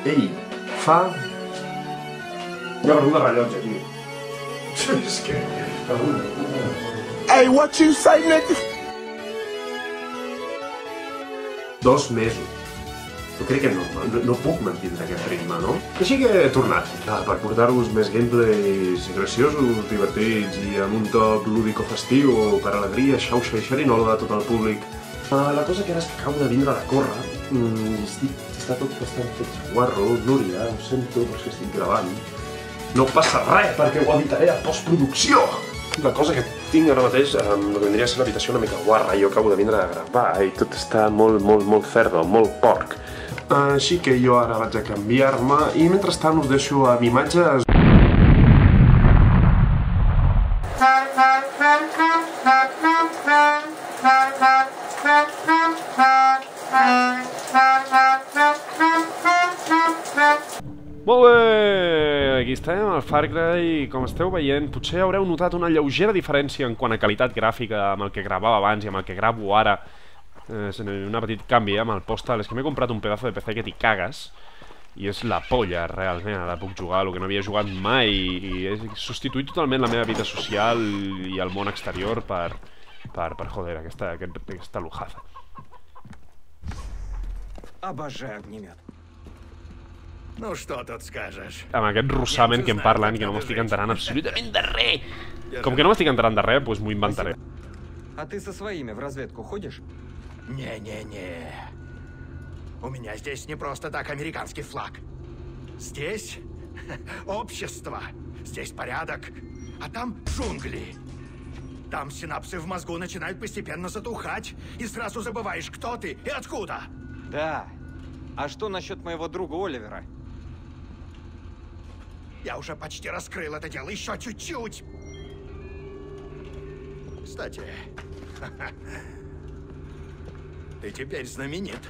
Ei, fa... Hi ha venut de rellotge aquí. És que... Hey, what you say, nigga? 2 mesos. Jo crec que no puc mantindre aquest ritme, no? Així que he tornat, per portar-vos més gameplays graciosos, divertits i amb un toc lúdico-festiu per alegria, xauxa i xerinola de tot el públic. La cosa que ara és que acabo de vindre de córrer, està tot bastant fet guarro, Núria, ho sento, però és que estic gravant. No passa res, perquè ho editaré a postproducció! La cosa que tinc ara mateix no tindria a ser l'habitació una mica guarra, jo acabo de vindre a gravar i tot està molt ferro, molt porc. Així que jo ara vaig a canviar-me i mentrestant us deixo amb imatges... Molt bé, aquí estem, al Far Cry, com esteu veient, potser haureu notat una lleugera diferència en quant a qualitat gràfica amb el que gravava abans i amb el que gravo ara. Un petit canvi amb el Postal, és que m'he comprat un pedazo de PC que t'hi cagues i és la polla, realment, ara puc jugar el que no havia jugat mai i he substituït totalment la meva vida social i el món exterior per joder, aquesta lujaza. Обожаю огнемет. Ну что тут скажешь? Amb aquest russament que em parlen i que no m'estic enterant absolutament de res. Com que no m'estic enterant de res, doncs m'ho inventaré. А ты со своими в разведку ходишь? Не-не-не. У меня здесь не просто так американский флаг. Здесь общество, здесь порядок, а там джунгли. Там синапсы в мозгу начинают постепенно затухать, и сразу забываешь, кто ты и откуда. Да. А что насчет моего друга Оливера? Я уже почти раскрыл это дело, еще чуть-чуть. Кстати, ты теперь знаменит.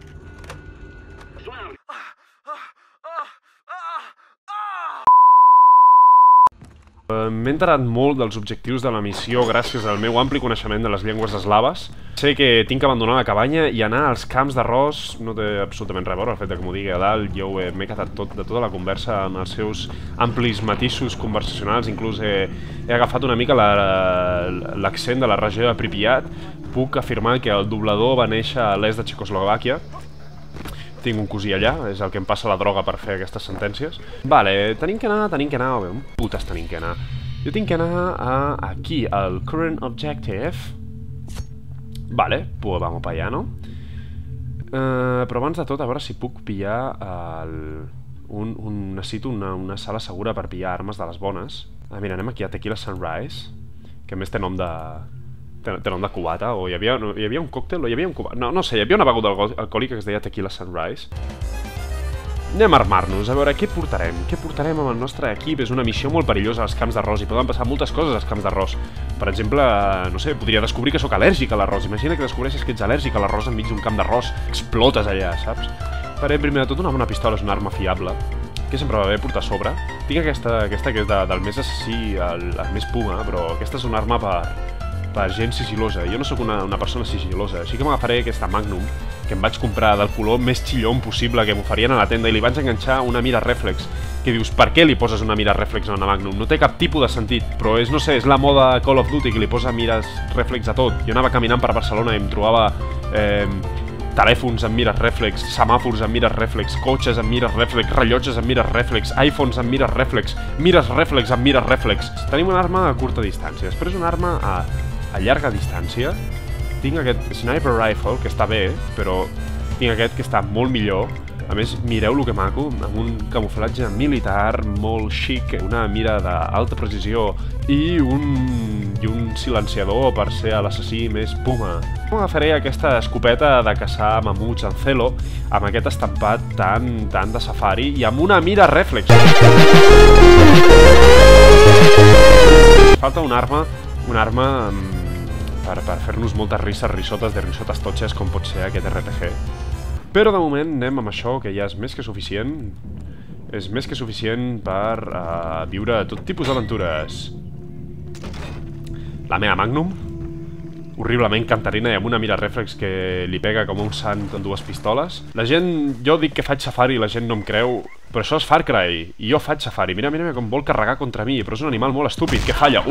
M'he enterat molt dels objectius de la missió gràcies al meu ampli coneixement de les llengües eslaves. Sé que tinc que abandonar la cabanya i anar als camps d'arròs. No té absolutament res a veure el fet que m'ho digui a dalt. Jo m'he quedat de tota la conversa amb els seus amplis matisos conversacionals. Inclús he agafat una mica l'accent de la regió de Pripyat. Puc afirmar que el doblador va néixer a l'est de Txecoslovàquia. Tinc un cosí allà, és el que em passa la droga per fer aquestes sentències. Vale, tenim que anar, on putes tenim que anar? Jo tinc que anar aquí, al current objective. Vale, pues vamos para allá, no? Però abans de tot, a veure si puc pillar necessito una sala segura per pillar armes de les bones. Mira, anem aquí a Tequila Sunrise, que a més té nom de cubata, o hi havia un còctel, o hi havia un cubata... No sé, hi havia una beguda alcohòlica que es deia Tequila Sunrise. Anem a armar-nos, a veure què portarem. Què portarem amb el nostre equip? És una missió molt perillosa als camps d'arròs i poden passar moltes coses als camps d'arròs. Per exemple, no sé, podria descobrir que sóc al·lèrgic a l'arròs. Imagina que descobreixes que ets al·lèrgic a l'arròs enmig d'un camp d'arròs. Explotes allà, saps? Farem primer de tot una bona pistola, és una arma fiable, que sempre va bé portar a sobre. Tinc aquesta que és del més assassí, el més puma, però aquesta és una arma per gent sigil·losa. Jo no sóc una persona sigil·losa, així que m'agafaré aquesta Magnum, que em vaig comprar del color més xillon possible que m'oferien a la tenda i li vaig enganxar una mira rèflex. Que dius, per què li poses una mira rèflex a una Magnum? No té cap tipus de sentit, però és, no sé, és la moda Call of Duty que li posa mires rèflex a tot. Jo anava caminant per Barcelona i em trobava telèfons amb mires rèflex, semàfors amb mires rèflex, cotxes amb mires rèflex, rellotges amb mires rèflex, iPhones amb mires rèflex amb mires rèflex. Tenim una arma a curta distància, després una arma a llarga distància. Tinc aquest Sniper Rifle, que està bé, però tinc aquest que està molt millor. A més, mireu lo que maco, amb un camuflatge militar molt chic, una mira d'alta precisió i un silenciador per ser l'assassí més puma. M'agafaré aquesta escopeta de caçar mamuts en celo, amb aquest estampat tan de safari i amb una mira rèflex. Falta una arma per fer-nos moltes rissotes de rissotes totxes com pot ser aquest RPG. Però de moment anem amb això, que ja és més que suficient. És més que suficient per viure tot tipus d'aventures. La meva Magnum. horriblement cantarina i amb una mira reflex que li pega com un sant amb dues pistoles. La gent, jo dic que faig safari i la gent no em creu, però això és Far Cry i jo faig safari. Mira com vol carregar contra mi, però és un animal molt estúpid que falla.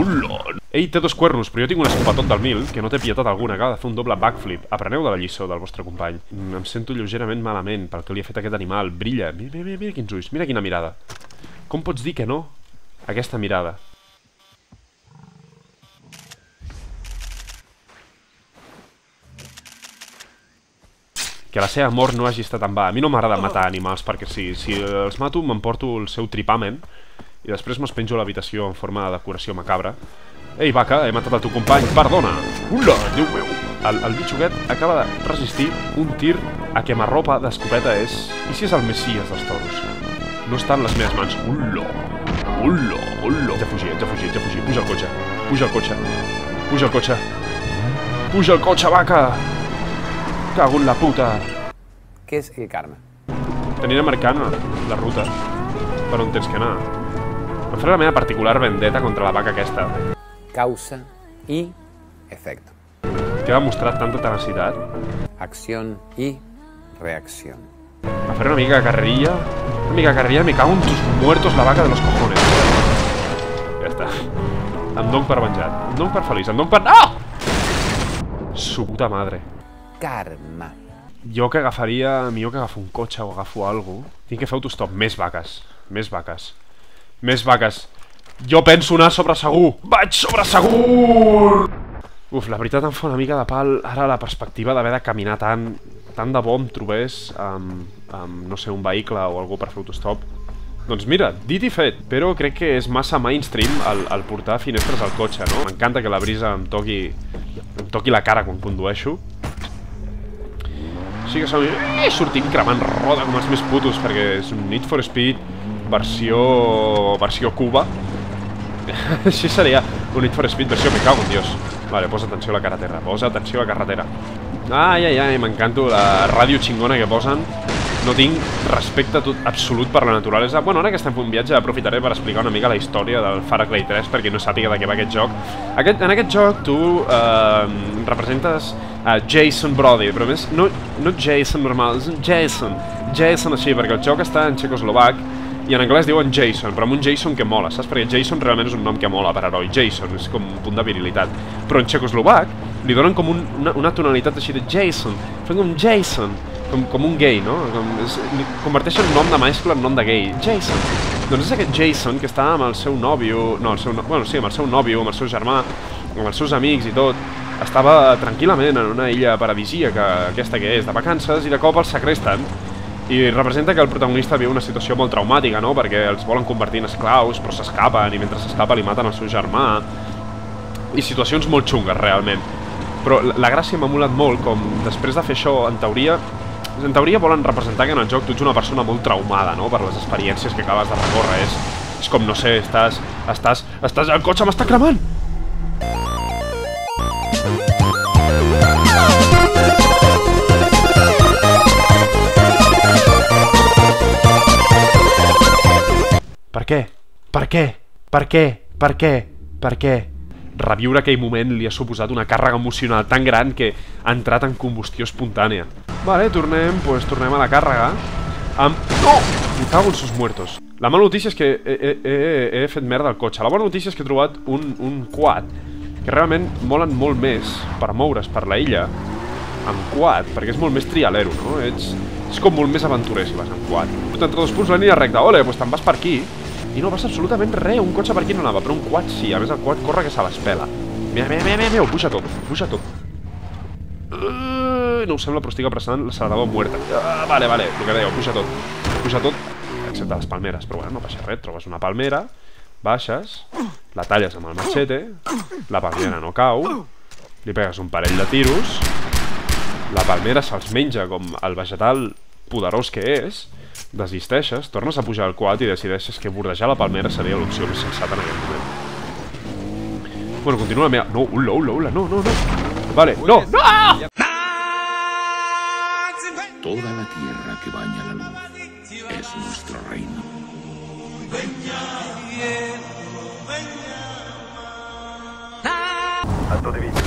Ell té 2 cuernos, però jo tinc un escopetot del 1000 que no té pietat alguna, acaba de fer un doble backflip. Apreneu de la lliçó del vostre company. Em sento lleugerament malament pel que li ha fet aquest animal. Brilla, mira quins ulls, mira quina mirada. Com pots dir que no? Aquesta mirada. Que la seva mort no hagi estat en va. A mi no m'agrada matar animals perquè si els mato m'emporto el seu tripamen i després me'ls penjo a l'habitació en forma de decoració macabra. Ei, vaca, he matat el teu company, perdona! Ula, Déu meu! El bitxo aquest acaba de resistir un tir a quemarropa d'escopeta és... I si és el messies dels toros? No està en les meves mans. Ula! Haig de fugir. Puja al cotxe, vaca! Cago en la puta! Què és el karma? T'aniré marcant la ruta per on tens que anar. Em faré la meva particular vendetta contra la vaca aquesta. Causa y efecto. Que ha demostrat tanta tenacitat. Acción y reacción. A fer una mica de carrerilla. Me cago en tus muertos la vaca de los cojones. Ja està. Em dono per venjat. Em dono per feliç. Em dono per... No! Su puta madre. Karma. Jo que agafaria... Millor que agafo un cotxe o agafo alguna cosa. Tinc que fer autostop. Més vaques. Jo penso anar sobre segur. Vaig sobre segur! Uf, la veritat em fa una mica de pal ara la perspectiva d'haver de caminar tant de bo em trobés amb, no sé, un vehicle o algú per fer autostop. Doncs mira, dit i fet, però crec que és massa mainstream el portar finestres al cotxe, no? M'encanta que la brisa em toqui la cara quan condueixo. Sí que sortim cremant roda com els més putos, perquè és un Need for Speed versió Cuba. Així seria un Need for Speed versió me cago en Dios. Vale, posa atenció a la carretera. Ai, m'encanto la ràdio xingona que posen. No tinc respecte absolut per la naturalesa. Bueno, ara que estem fent un viatge aprofitaré per explicar una mica la història del Far Cry 3 perquè no sàpiga de què va aquest joc. En aquest joc tu representes a Jason Brody, però més no Jason normal, és Jason així, perquè el joc està en txecoslovac i en anglès diuen Jason, però amb un Jason que mola, saps? Perquè Jason realment és un nom que mola per heroi. Jason és com un punt de virilitat. Però en txecoslovac li donen com una tonalitat així de Jason. Fent com Jason, com un gay, no? Converteixen nom de mescla en nom de gay. Jason. Doncs és aquest Jason que està amb el seu nòvio... No, bueno, sí, amb el seu nòvio, amb el seu germà, amb els seus amics i tot. Estava tranquil·lament en una illa paradisíaca, aquesta que és, de vacances, i de cop els secresten. I representa que el protagonista viu una situació molt traumàtica, no? Perquè els volen convertir en esclaus, però s'escapen, i mentre s'escapa li maten el seu germà. I situacions molt xungues, realment. Però la gràcia m'ha molat molt, com després de fer això, en teoria volen representar que en el joc tu ets una persona molt traumada, no? Per les experiències que acabes de recórrer. És com, no sé, el cotxe m'està cremant! Per què? Reviure aquell moment li ha suposat una càrrega emocional tan gran que ha entrat en combustió espontània. Vale, tornem a la càrrega amb... No! Me cago en sus muertos. La mala notícia és que he fet merda al cotxe. La bona notícia és que he trobat un quad que realment molen molt més per moure's per la illa amb quad, perquè és molt més trialero, no? És com molt més aventurer si vas amb quad. Entre 2 punts la línia recta. Ole, doncs te'n vas per aquí i no passa absolutament res. Un cotxe per aquí no anava, però un quad sí. A més el quad corre que se l'espela. Mira, puja tot. No ho sembla, però estic apressant l'accelerador muerta. Vale, el que dèieu, puja tot, excepte les palmeres. Però bueno, no passa res, trobes una palmera, baixes, la talles amb el machete, la palmera no cau, li pegues un parell de tiros, la palmera se'ls menja com el vegetal poderós que és, desisteixes, tornes a pujar al quad i decideixes que bordejar la palmera seria l'opció més sensata en aquest moment. Bueno, continua la meva... No, ula, no. Vale, no! Toda la tierra que baña la luz es nuestro reino. Оттуда видно.